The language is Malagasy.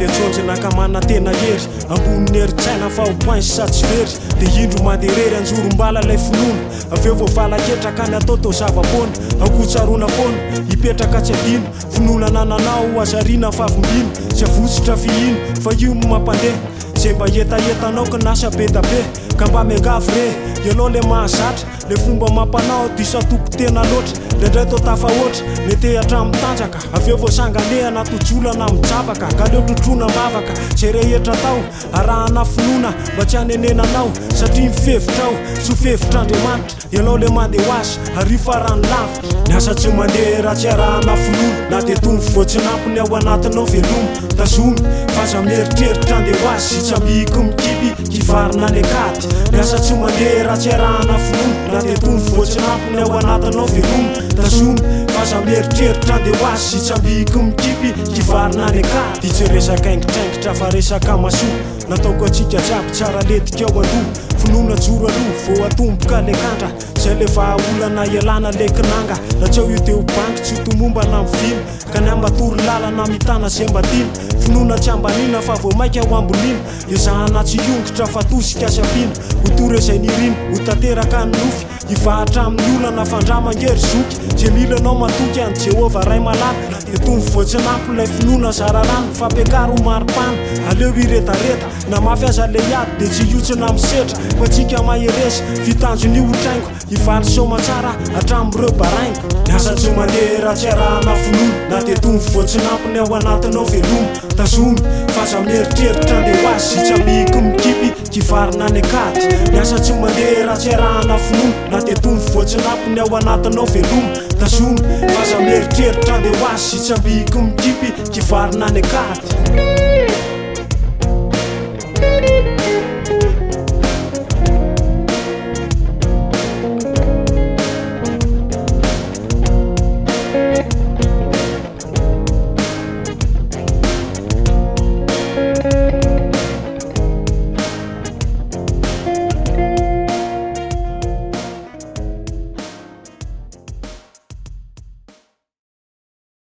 mandeha tsonjy nakamana tena hery ambony heritsaina fa ho pointsy satsy very dia indro mandeha rery anjorom-bala lay finoana aveo voavalaketraka ny atao tao zava-pona akotsarona foana hipetraka tsy adino finoana nananao azariana favimbino tsy avotsitra fihino fa io mampandeha zay mba etaetanao ka nasa be da be ka mba miangavy re ianao le mahazatra le fomba mampanao disatoko tena loatra ndraindray tao tafahoatra mety hatramin'ny-tanjaka aveo voasanganehana tojolana mijabaka ka leo trotrona mavaka zay rehetra tao arahana finoana mba tsy hanenenanao satria mifevitrao sy fevitr''Andriamanitra ianao le mandeha ho azy ary farany lavitra ny asa tsy mandeha raha tsy arahana finoana na dia tony voatsinampony ao anatinao velomy tazomy fa za mieritreritra andeha ho azy sy tsy ambiky mikipy kivarina ny akady ny asa tsy mandeha raha tsy arahana finoana na dia tony voatsinampony ao anatinao velomy tazomy fa za mieritreritra andeha ho azy sy tsy ambiky mikipy kivarina ny akady tsy resaka aingitraingitra fa resaka masoa nataoko atsika jiaby tsara letika ao andoha finoana joro aloha vao atomboka le kandra zay le vahaolana ialana le kinanga na tsy ao io teo banky tsy tomomba na mivina ka ny ambatory lalana mitana zay mba tiana finoana tsy ambanina fa vao maika ao ambonina izahana tsy ongitra fa tosika asapina hotory izay nirina ho tanteraka ny nofy hivahatra amin'ny olana fandramangery zoky zay milanao matoky any Jehovah ray malala etony voatsinampy lay finoana zararano fampiakaro maripana aleo iretareta na mafy aza le ady dia tsy hiotsina misetra fa tsika maheresa fitanjony otraingo hivaly somatsara hatramin'ireo baraingo ny asa tsy mandeha raha tsy arahana finoana na dia tony voatsinampony ao anatinao velomy tazomy fa za mieritreritra andeha ho azy sy tsy ambiky mikipy kivarina ny akady ny asa tsy mandeha raha tsy arahana finoana na dia tony voatsinampony ao anatinao velomy tazomy fa za mieritreritra andeha ho azy sy tsy ambiky mikipy kivarina ny akady